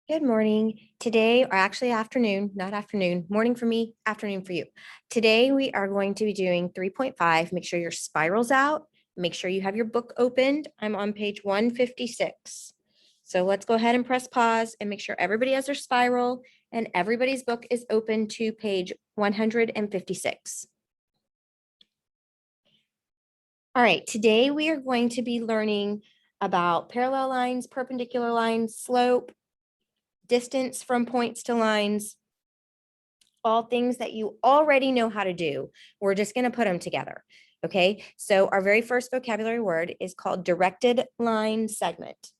Good morning. Today, or actually afternoon, not afternoon, morning for me, afternoon for you. Today, we are going to be doing 3.5. Make sure your spiral's out. Make sure you have your book opened. I'm on page 156. So let's go ahead and press pause and make sure everybody has their spiral and everybody's book is open to page 156. All right, today we are going to be learning about parallel lines, perpendicular lines, slope, distance from points to lines, all things that you already know how to do. We're just going to put them together. Okay, so our very first vocabulary word is called directed line segment.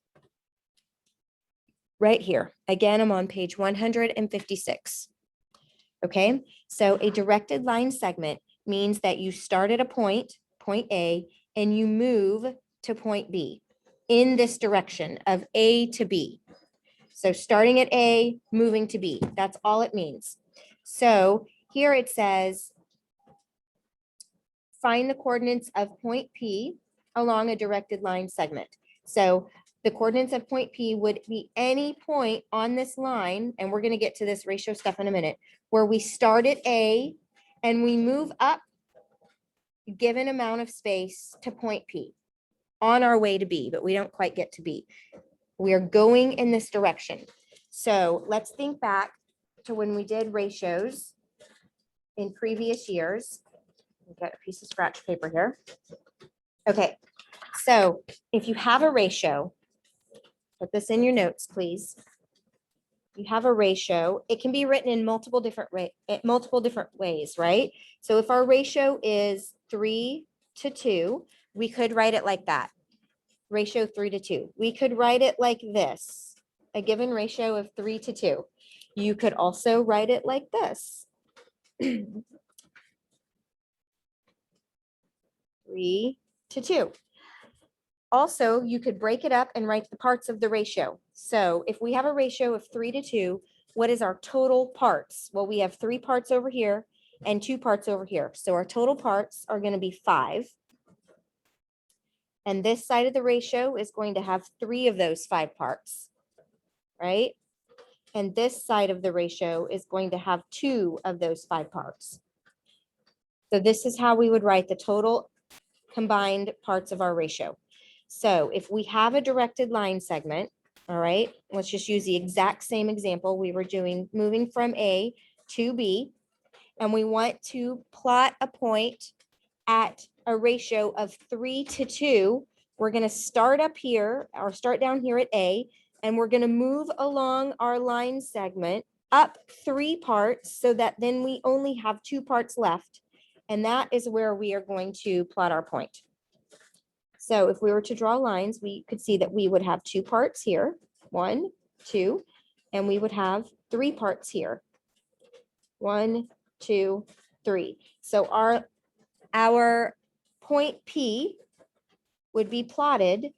Right here. Again, I'm on page 156. Okay, so a directed line segment means that you start at a point, point A, and you move to point B in this direction of A to B. So starting at A, moving to B, that's all it means. So here it says, find the coordinates of point P along a directed line segment. So the coordinates of point P would be any point on this line, and we're going to get to this ratio stuff in a minute, where we start at A and we move up a given amount of space to point P on our way to B, but we don't quite get to B. We are going in this direction. So let's think back to when we did ratios in previous years. We've got a piece of scratch paper here. Okay, so if you have a ratio, put this in your notes, please. You have a ratio, it can be written in multiple different ways, right? So if our ratio is 3 to 2, we could write it like that. Ratio 3 to 2. We could write it like this, a given ratio of 3 to 2. You could also write it like this. 3 to 2. Also, you could break it up and write the parts of the ratio. So if we have a ratio of 3 to 2, what is our total parts? Well, we have 3 parts over here and 2 parts over here. So our total parts are going to be 5. And this side of the ratio is going to have 3 of those 5 parts, right? And this side of the ratio is going to have 2 of those 5 parts. So this is how we would write the total combined parts of our ratio. So if we have a directed line segment, all right, let's just use the exact same example we were doing, moving from A to B, and we want to plot a point at a ratio of 3 to 2. We're going to start up here or start down here at A, and we're going to move along our line segment up 3 parts so that then we only have 2 parts left. And that is where we are going to plot our point. So if we were to draw lines, we could see that we would have 2 parts here, 1, 2, and we would have 3 parts here, 1, 2, 3. So our point P would be plotted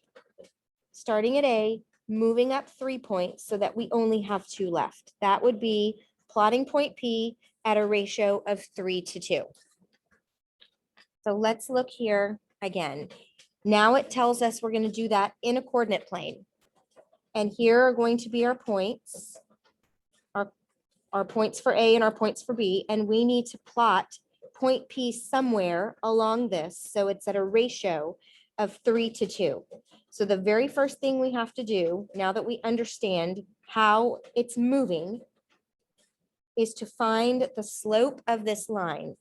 starting at A, moving up 3 points so that we only have 2 left. That would be plotting point P at a ratio of 3 to 2. So let's look here again. Now it tells us we're going to do that in a coordinate plane. And here are going to be our points, our points for A and our points for B. And we need to plot point P somewhere along this. So it's at a ratio of 3 to 2. So the very first thing we have to do, now that we understand how it's moving, is to find the slope of this line.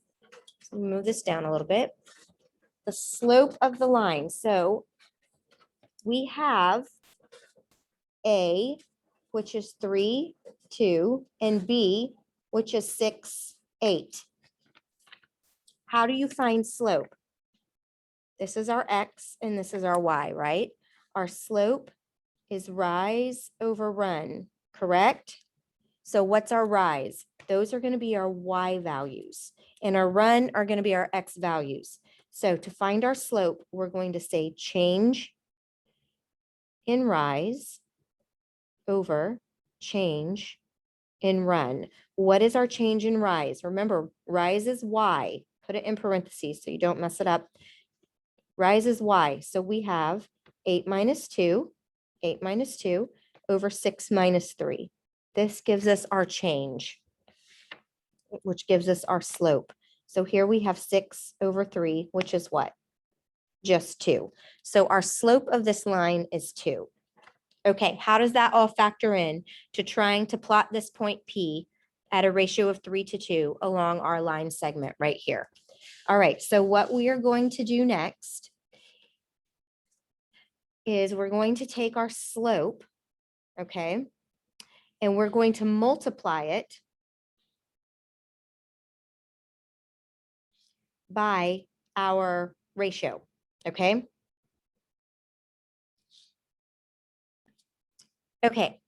So move this down a little bit. The slope of the line. So we have A, which is 3, 2, and B, which is 6, 8. How do you find slope? This is our X and this is our Y, right? Our slope is rise over run, correct? So what's our rise? Those are going to be our Y values, and our run are going to be our X values. So to find our slope, we're going to say change in rise over change in run. What is our change in rise? Remember, rise is Y. Put it in parentheses so you don't mess it up. Rise is Y. So we have 8 minus 2 over 6 minus 3. This gives us our change, which gives us our slope. So here we have 6/3, which is what? Just 2. So our slope of this line is 2. Okay, how does that all factor in to trying to plot this point P at a ratio of 3:2 along our line segment right here? All right, so what we are going to do next is we're going to take our slope, okay, and we're going to multiply it by our ratio, okay? Okay,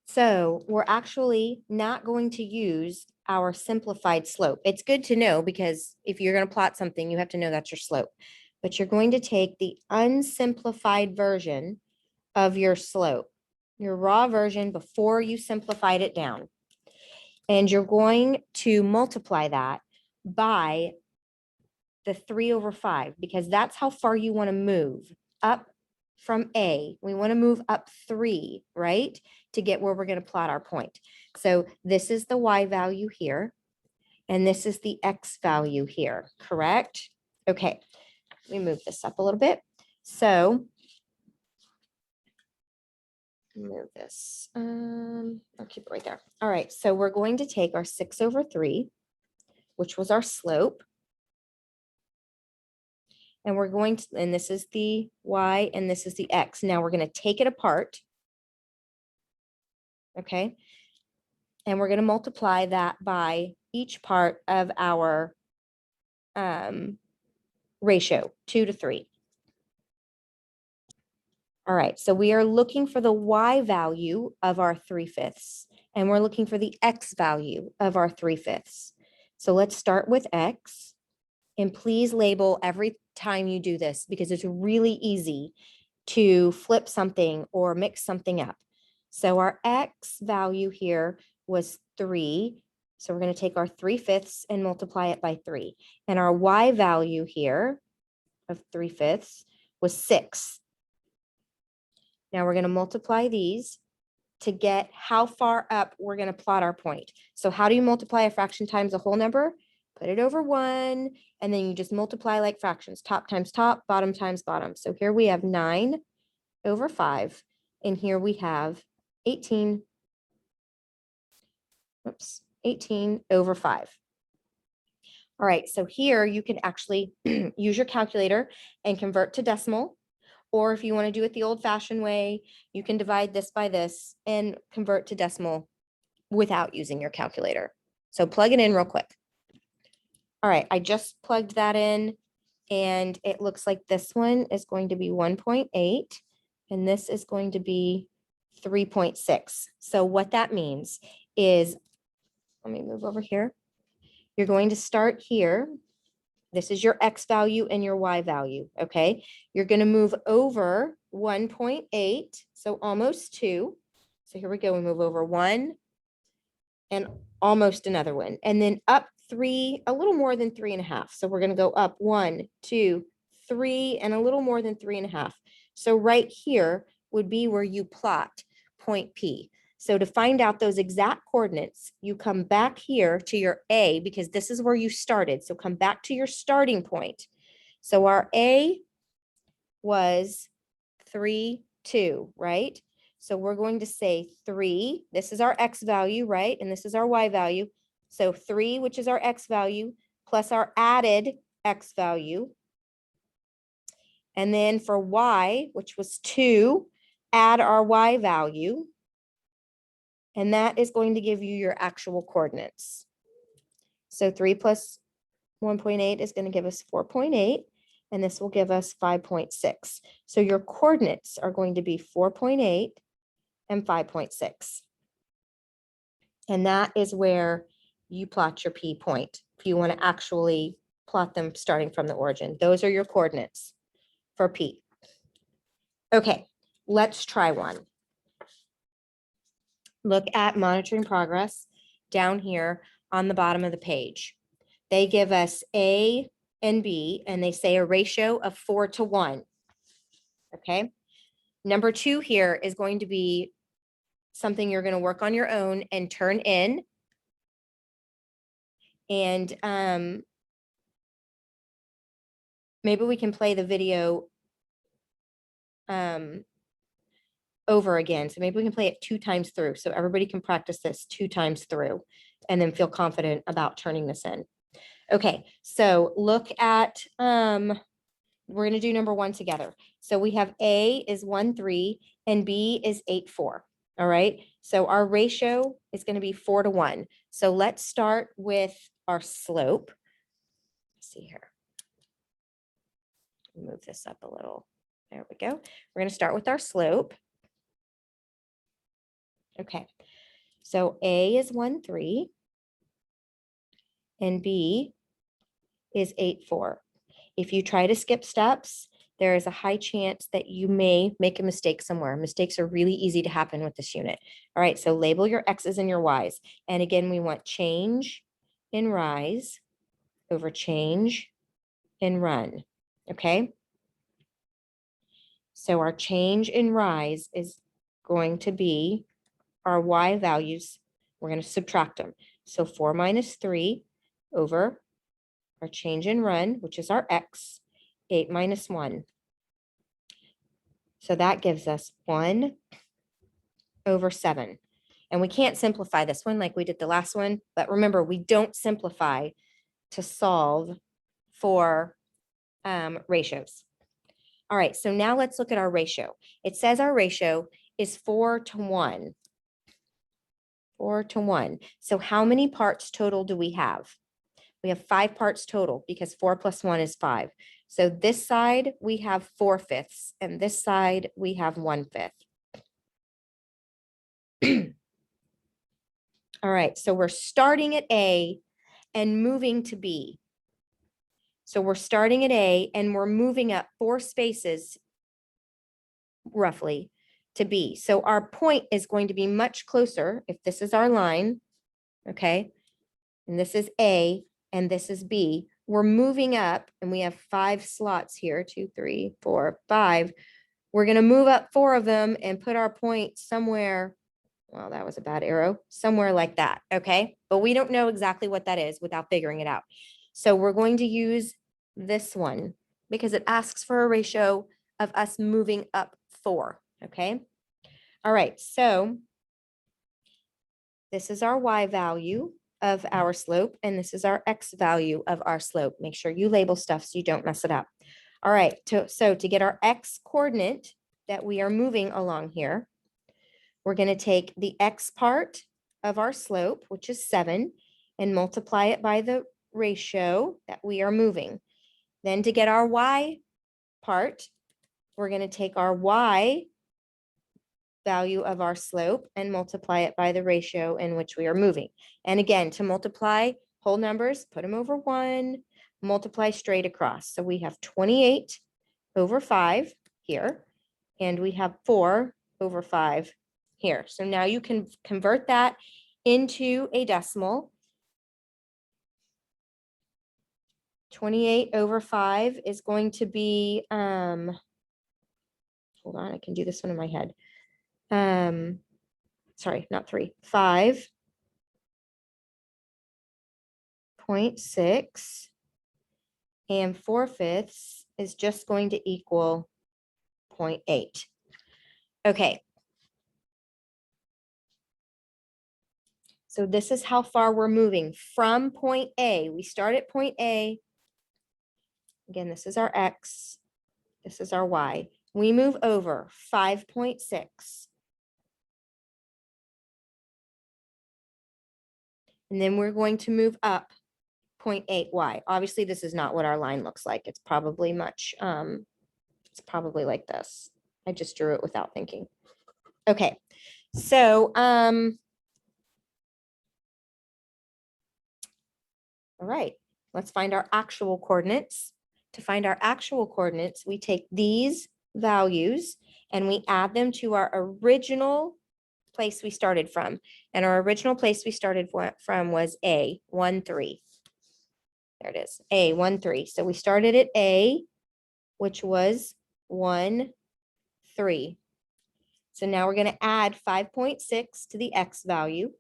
so we're actually not going to use our simplified slope. It's good to know because if you're going to plot something, you have to know that's your slope. But you're going to take the unsimplified version of your slope, your raw version before you simplified it down. And you're going to multiply that by the 3/5 because that's how far you want to move up from A. We want to move up 3, right? To get where we're going to plot our point. So this is the Y value here, and this is the X value here, correct? Okay, let me move this up a little bit. So move this, I'll keep it right there. All right, so we're going to take our 6/3, which was our slope, and we're going to, and this is the Y and this is the X. Now we're going to take it apart. Okay. And we're going to multiply that by each part of our ratio, 2:3. All right. So we are looking for the Y value of our 3/5, and we're looking for the X value of our 3/5. So let's start with X. And please label every time you do this because it's really easy to flip something or mix something up. So our X value here was 3. So we're going to take our 3/5 and multiply it by 3. And our Y value here of 3/5 was 6. Now we're going to multiply these to get how far up we're going to plot our point. So how do you multiply a fraction times a whole number? Put it over 1, and then you just multiply like fractions, top times top, bottom times bottom. So here we have 9/5, and here we have 18, 18/5. All right, so here you can actually use your calculator and convert to decimal, or if you want to do it the old-fashioned way, you can divide this by this and convert to decimal without using your calculator. So plug it in real quick. All right, I just plugged that in, and it looks like this one is going to be 1.8, and this is going to be 3.6. So what that means is, let me move over here. You're going to start here. This is your X value and your Y value, okay? You're going to move over 1.8, so almost 2. So here we go, we move over 1 and almost another one. And then up 3, a little more than 3.5. So we're going to go up 1, 2, 3, and a little more than 3.5. So right here would be where you plot point P. So to find out those exact coordinates, you come back here to your A because this is where you started. So come back to your starting point. So our A was 3, 2, right? So we're going to say 3. This is our X value, right? And this is our Y value. So 3, which is our X value, plus our added X value. And then for Y, which was 2, add our Y value. And that is going to give you your actual coordinates. So 3 plus 1.8 is going to give us 4.8. And this will give us 5.6. So your coordinates are going to be 4.8 and 5.6. And that is where you plot your P point. If you want to actually plot them starting from the origin, those are your coordinates for P. Okay, let's try one. Look at monitoring progress down here on the bottom of the page. They give us A and B, and they say a ratio of 4:1. Okay. Number 2 here is going to be something you're going to work on your own and turn in. And maybe we can play the video over again. So maybe we can play it 2 times through. So everybody can practice this 2 times through and then feel confident about turning this in. Okay, so look at, we're going to do number 1 together. So we have A is 1, 3 and B is 8, 4. All right, so our ratio is going to be 4 to 1. So let's start with our slope. Let's see here. Move this up a little. There we go. We're going to start with our slope. Okay, so A is 1, 3 and B is 8, 4. If you try to skip steps, there is a high chance that you may make a mistake somewhere. Mistakes are really easy to happen with this unit. All right, so label your X's and your Y's. And again, we want change in rise over change in run, okay? So our change in rise is going to be our Y values. We're going to subtract them. So 4 minus 3 over our change in run, which is our X, 8 minus 1. So that gives us 1 over 7. And we can't simplify this one like we did the last one. But remember, we don't simplify to solve for ratios. All right, so now let's look at our ratio. It says our ratio is 4 to 1. 4 to 1. So how many parts total do we have? We have 5 parts total because 4 plus 1 is 5. So this side we have 4/5 and this side we have 1/5. All right, so we're starting at A and moving to B. So we're starting at A and we're moving up 4 spaces roughly to B. So our point is going to be much closer if this is our line, okay? And this is A and this is B. We're moving up and we have 5 slots here, 2, 3, 4, 5. We're going to move up 4 of them and put our point somewhere. Well, that was a bad arrow, somewhere like that. Okay. But we don't know exactly what that is without figuring it out. So we're going to use this one because it asks for a ratio of us moving up 4. Okay. All right. So this is our Y value of our slope, and this is our X value of our slope. Make sure you label stuff so you don't mess it up. All right. So to get our X coordinate that we are moving along here, we're going to take the X part of our slope, which is 7, and multiply it by the ratio that we are moving. Then to get our Y part, we're going to take our Y value of our slope and multiply it by the ratio in which we are moving. And again, to multiply whole numbers, put them over 1, multiply straight across. So we have 28 over 5 here, and we have 4 over 5 here. So now you can convert that into a decimal. 28 over 5 is going to be, hold on, I can do this one in my head. Sorry, not 3, 5.6, and 4/5 is just going to equal 0.8. Okay. So this is how far we're moving from point A. We start at point A. Again, this is our X. This is our Y. We move over 5.6. And then we're going to move up 0.8y. Obviously, this is not what our line looks like. It's probably much, it's probably like this. I just drew it without thinking. Okay, so, all right, let's find our actual coordinates. To find our actual coordinates, we take these values and we add them to our original place we started from. And our original place we started from was A, 1, 3. There it is, A, 1, 3. So we started at A, which was 1, 3. So now we're going to add 5.6 to the x value.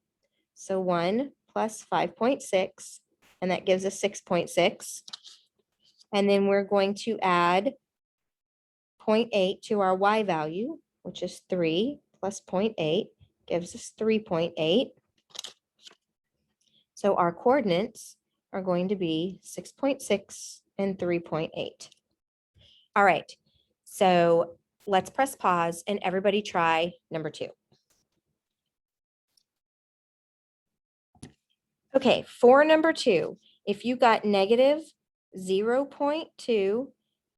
So 1 plus 5.6, and that gives us 6.6. And then we're going to add 0.8 to our y value, which is 3 plus 0.8 gives us 3.8. So our coordinates are going to be 6.6 and 3.8. All right, so let's press pause and everybody try number 2. Okay, for number 2, if you got negative 0.2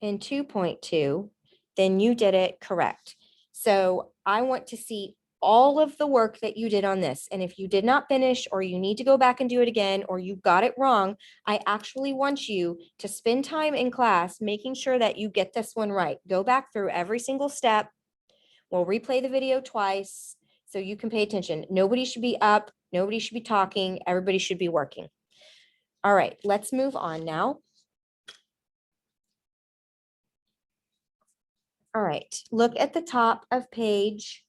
and 2.2, then you did it correct. So I want to see all of the work that you did on this. And if you did not finish, or you need to go back and do it again, or you got it wrong, I actually want you to spend time in class making sure that you get this one right. Go back through every single step. We'll replay the video twice so you can pay attention. Nobody should be up. Nobody should be talking. Everybody should be working. All right, let's move on now. All right, look at the top of page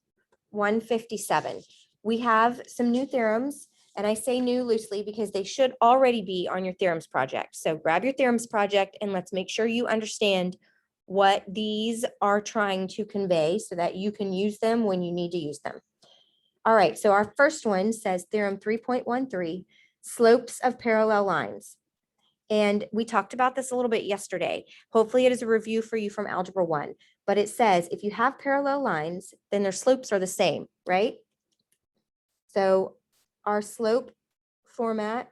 157. We have some new theorems, and I say new loosely because they should already be on your theorems project. So grab your theorems project and let's make sure you understand what these are trying to convey so that you can use them when you need to use them. All right, so our first one says theorem 3.13, slopes of parallel lines. And we talked about this a little bit yesterday. Hopefully it is a review for you from Algebra 1. But it says if you have parallel lines, then their slopes are the same, right? So our slope format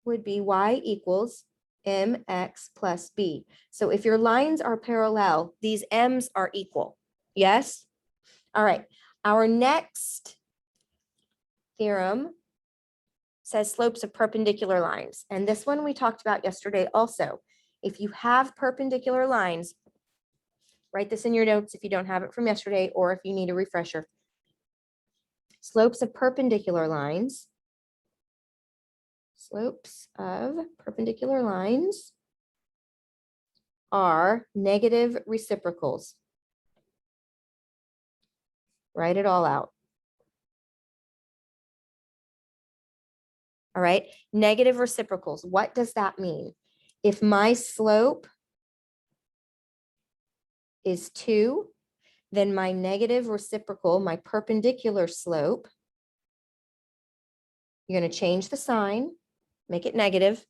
would be y equals mx plus b. So if your lines are parallel, these m's are equal. Yes? All right. Our next theorem says slopes of perpendicular lines. And this one we talked about yesterday also. If you have perpendicular lines, write this in your notes if you don't have it from yesterday or if you need a refresher. Slopes of perpendicular lines. Slopes of perpendicular lines are negative reciprocals. Write it all out. All right, negative reciprocals. What does that mean? If my slope is 2, then my negative reciprocal, my perpendicular slope, you're going to change the sign, make it negative,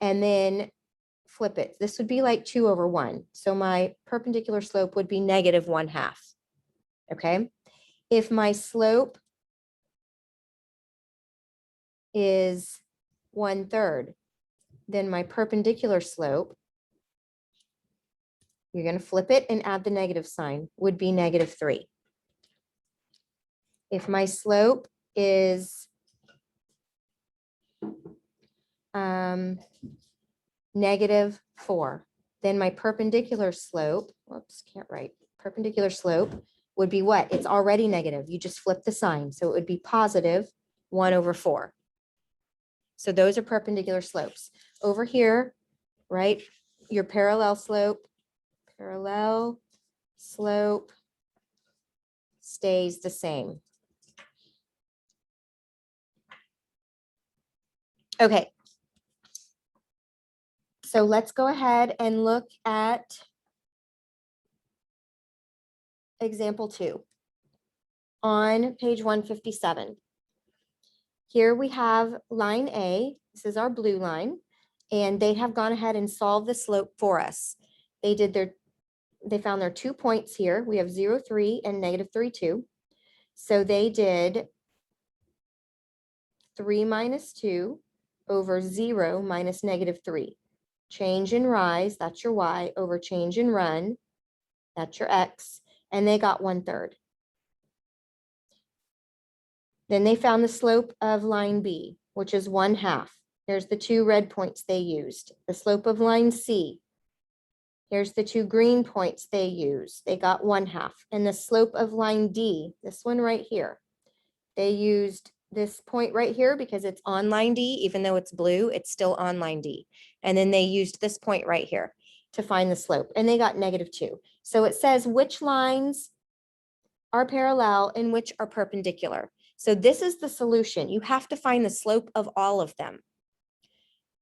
and then flip it. This would be like 2 over 1. So my perpendicular slope would be negative 1/2. Okay. If my slope is 1/3, then my perpendicular slope, you're going to flip it and add the negative sign, would be -3. If my slope is -4, then my perpendicular slope, whoops, can't write, perpendicular slope would be what? It's already negative. You just flip the sign. So it would be positive 1/4. So those are perpendicular slopes. Over here, right, your parallel slope stays the same. Okay. So let's go ahead and look at example 2 on page 157. Here we have line A. This is our blue line, and they have gone ahead and solved the slope for us. They found their 2 points here. We have 0, 3 and -3, 2. So they did 3 minus 2 over 0 minus -3. Change and rise, that's your y, over change and run, that's your x, and they got 1/3. Then they found the slope of line B, which is 1/2. Here's the 2 red points they used. The slope of line C. Here's the 2 green points they used. They got 1/2. And the slope of line D, this one right here, they used this point right here because it's on line D, even though it's blue, it's still on line D. And then they used this point right here to find the slope, and they got -2. So it says which lines are parallel and which are perpendicular. So this is the solution. You have to find the slope of all of them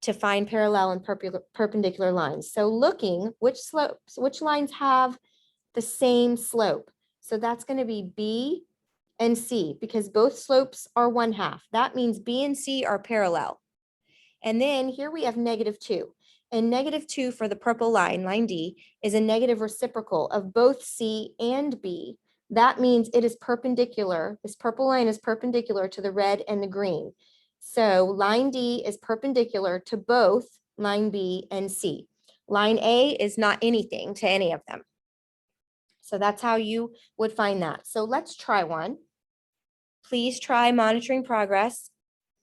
to find parallel and perpendicular lines. So looking, which lines have the same slope? So that's going to be B and C, because both slopes are 1/2. That means B and C are parallel. And then here we have -2. And -2 for the purple line, line D, is a negative reciprocal of both C and B. That means it is perpendicular. This purple line is perpendicular to the red and the green. So line D is perpendicular to both line B and C. Line A is not anything to any of them. So that's how you would find that. So let's try one. Please try monitoring progress.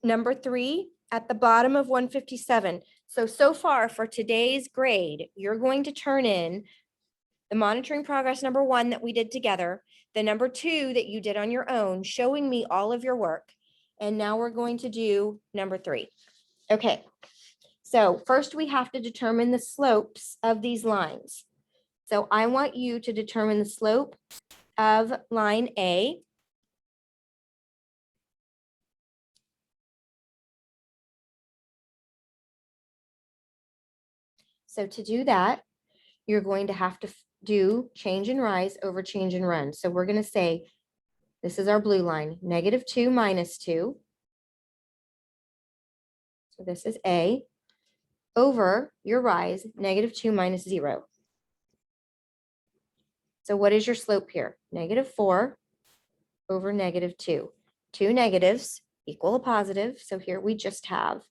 Number 3 at the bottom of 157. So far for today's grade, you're going to turn in the monitoring progress number 1 that we did together, the number 2 that you did on your own, showing me all of your work. And now we're going to do number 3. Okay, so first we have to determine the slopes of these lines. So I want you to determine the slope of line A. So to do that, you're going to have to do change and rise over change and run. So we're going to say, this is our blue line, -2 minus 2. So this is A over your rise, -2 minus 0. So what is your slope here? -4 over -2. Two negatives equal a positive. So here we just have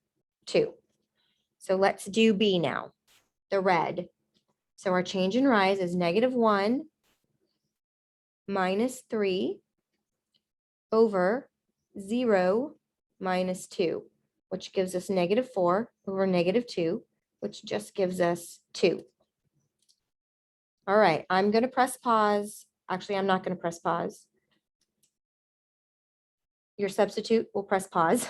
2. So let's do B now, the red. So our change and rise is -1 minus 3 over 0 minus 2, which gives us -4 over -2, which just gives us 2. All right, I'm going to press pause. Actually, I'm not going to press pause. Your substitute will press pause.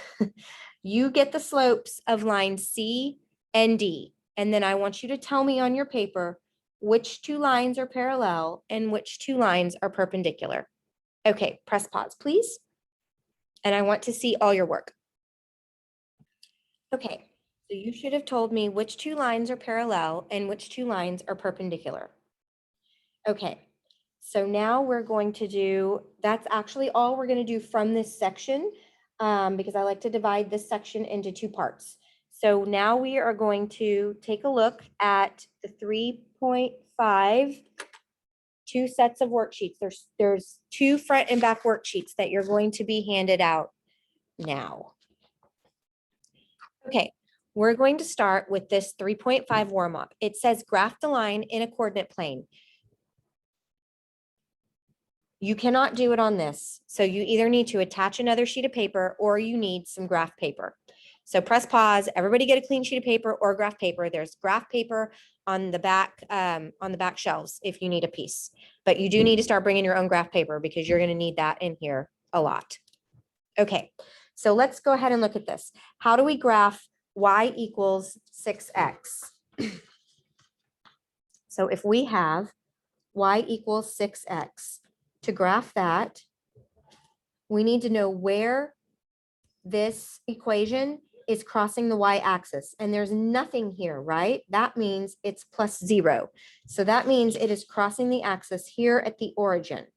You get the slopes of line C and D, and then I want you to tell me on your paper which 2 lines are parallel and which 2 lines are perpendicular. Okay, press pause, please. And I want to see all your work. Okay, so you should have told me which 2 lines are parallel and which 2 lines are perpendicular. Okay, so now we're going to do, that's actually all we're going to do from this section, because I like to divide this section into 2 parts. So now we are going to take a look at the 3.5, 2 sets of worksheets. There's 2 front and back worksheets that you're going to be handed out now. Okay, we're going to start with this 3.5 warm-up. It says graph the line in a coordinate plane. You cannot do it on this. So you either need to attach another sheet of paper or you need some graph paper. So press pause, everybody get a clean sheet of paper or graph paper. There's graph paper on the back shelves if you need a piece. But you do need to start bringing your own graph paper because you're going to need that in here a lot. Okay, so let's go ahead and look at this. How do we graph y equals 6x? So if we have y equals 6x, to graph that, we need to know where this equation is crossing the y-axis. And there's nothing here, right? That means it's +0. So that means it is crossing the axis here at the origin.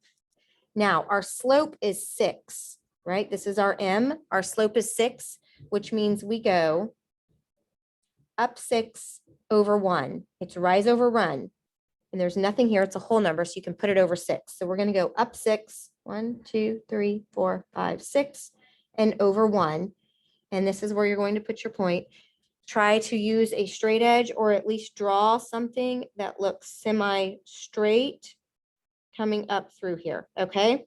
Now, our slope is 6, right? This is our m. Our slope is 6, which means we go up 6 over 1. It's rise over run. And there's nothing here. It's a whole number, so you can put it over 6. So we're going to go up 6, 1, 2, 3, 4, 5, 6, and over 1. And this is where you're going to put your point. Try to use a straight edge or at least draw something that looks semi-straight coming up through here, okay?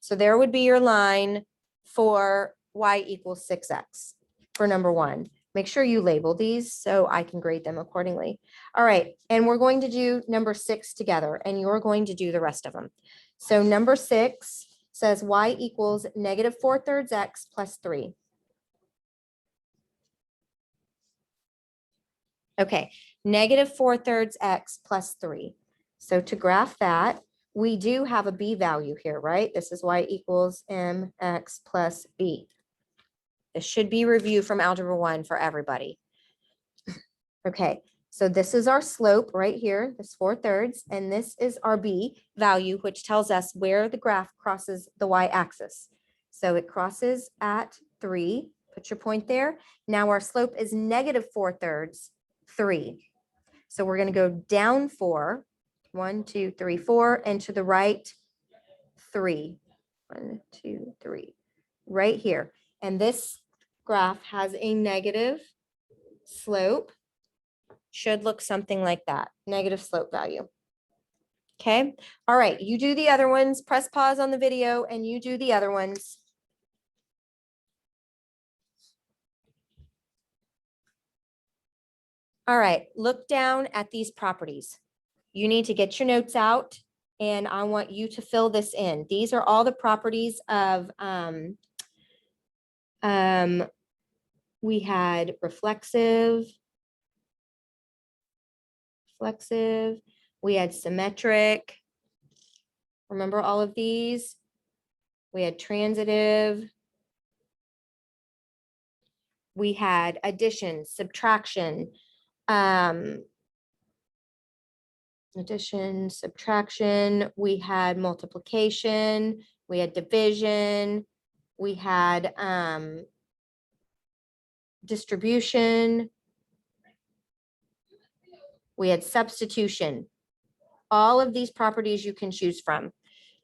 So there would be your line for y equals 6x for number 1. Make sure you label these so I can grade them accordingly. All right, and we're going to do number 6 together, and you're going to do the rest of them. So number 6 says y equals -4/3 x plus 3. Okay, -4/3 x plus 3. So to graph that, we do have a b value here, right? This is y equals mx plus b. This should be review from Algebra 1 for everybody. Okay, so this is our slope right here, this 4/3, and this is our b value, which tells us where the graph crosses the y-axis. So it crosses at 3, put your point there. Now our slope is negative 4/3, 3. So we're going to go down 4, 1, 2, 3, 4, and to the right, 3. 1, 2, 3, right here. And this graph has a negative slope. Should look something like that, negative slope value. Okay, all right, you do the other ones, press pause on the video and you do the other ones. All right, look down at these properties. You need to get your notes out and I want you to fill this in. These are all the properties of, we had reflexive, we had symmetric. Remember all of these? We had transitive. We had addition, subtraction, we had multiplication, we had division, we had distribution, we had substitution. All of these properties you can choose from.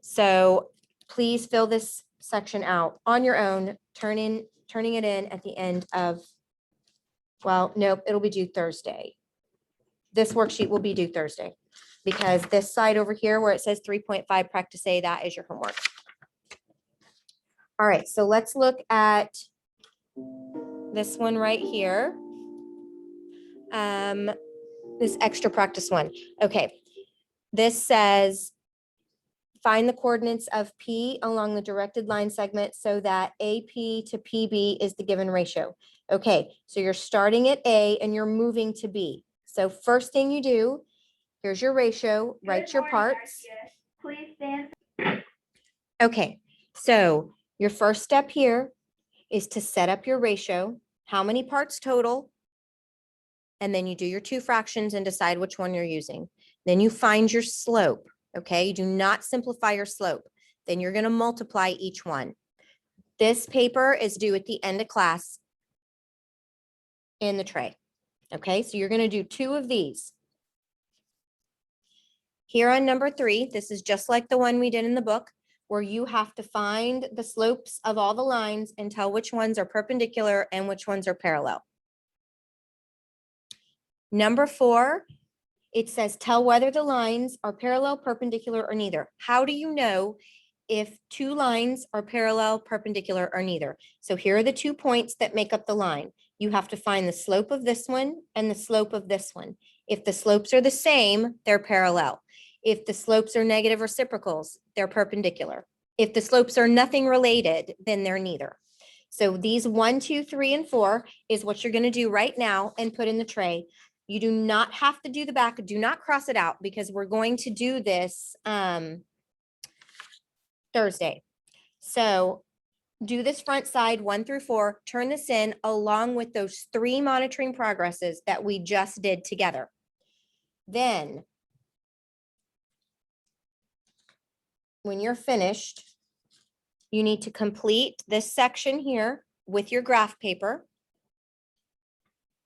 So please fill this section out on your own, turning it in at the end of, well, nope, it'll be due Thursday. This worksheet will be due Thursday because this side over here where it says 3.5 practice A, that is your homework. All right, so let's look at this one right here. This extra practice one. Okay, this says find the coordinates of P along the directed line segment so that AP to PB is the given ratio. Okay, so you're starting at A and you're moving to B. So first thing you do, here's your ratio, write your parts. Please stand. Okay, so your first step here is to set up your ratio. How many parts total? And then you do your two fractions and decide which one you're using. Then you find your slope. Okay, you do not simplify your slope. Then you're going to multiply each one. This paper is due at the end of class in the tray. Okay, so you're going to do 2 of these. Here on number 3, this is just like the one we did in the book, where you have to find the slopes of all the lines and tell which ones are perpendicular and which ones are parallel. Number 4, it says tell whether the lines are parallel, perpendicular, or neither. How do you know if 2 lines are parallel, perpendicular, or neither? So here are the 2 points that make up the line. You have to find the slope of this one and the slope of this one. If the slopes are the same, they're parallel. If the slopes are negative reciprocals, they're perpendicular. If the slopes are nothing related, then they're neither. So these 1, 2, 3, and 4 is what you're going to do right now and put in the tray. You do not have to do the back. Do not cross it out because we're going to do this Thursday. So do this front side 1 through 4, turn this in along with those 3 monitoring progresses that we just did together. Then when you're finished, you need to complete this section here with your graph paper.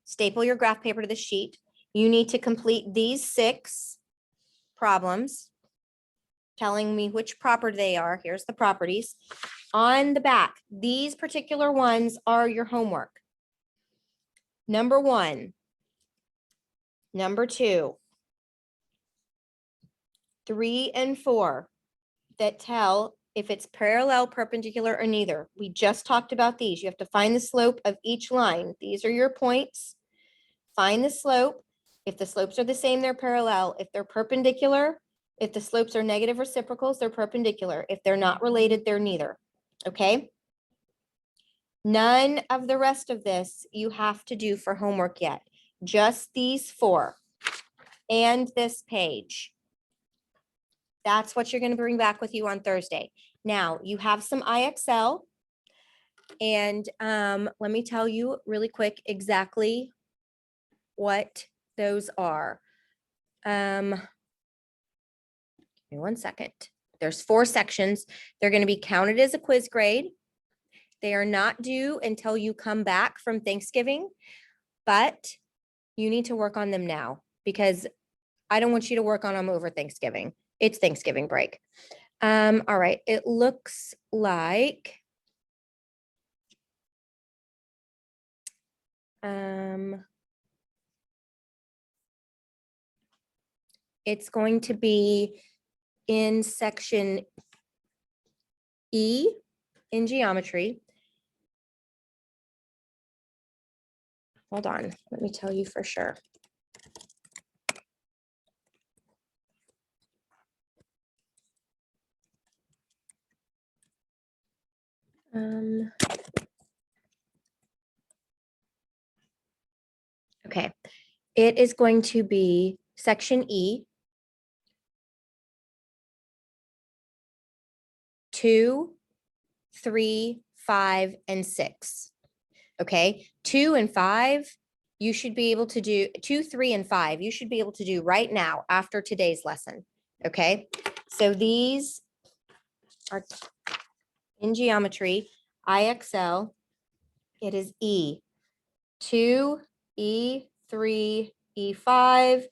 Staple your graph paper to the sheet. You need to complete these 6 problems, telling me which property they are. Here's the properties. On the back, these particular ones are your homework. Number 1, number 2, 3 and 4 that tell if it's parallel, perpendicular, or neither. We just talked about these. You have to find the slope of each line. These are your points. Find the slope. If the slopes are the same, they're parallel. If they're perpendicular, if the slopes are negative reciprocals, they're perpendicular. If they're not related, they're neither. Okay? None of the rest of this you have to do for homework yet. Just these 4 and this page. That's what you're going to bring back with you on Thursday. Now, you have some IXL. And let me tell you really quick exactly what those are. Give me 1 second. There's 4 sections. They're going to be counted as a quiz grade. They are not due until you come back from Thanksgiving, but you need to work on them now because I don't want you to work on them over Thanksgiving. It's Thanksgiving break. All right. It looks like it's going to be in section E in geometry. Hold on, let me tell you for sure. Okay, it is going to be section E, 2, 3, 5, and 6. Okay, 2 and 5, you should be able to do 2, 3, and 5. You should be able to do right now after today's lesson. Okay, so these are in geometry, IXL. It is E, 2, E3, E5,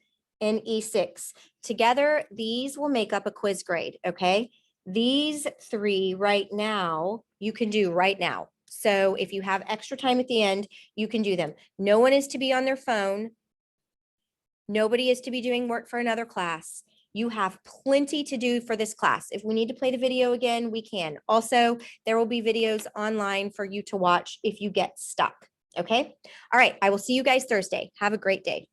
and E6. Together, these will make up a quiz grade, okay? These 3 right now, you can do right now. So if you have extra time at the end, you can do them. No one is to be on their phone. Nobody is to be doing work for another class. You have plenty to do for this class. If we need to play the video again, we can. Also, there will be videos online for you to watch if you get stuck. Okay. All right. I will see you guys Thursday. Have a great day.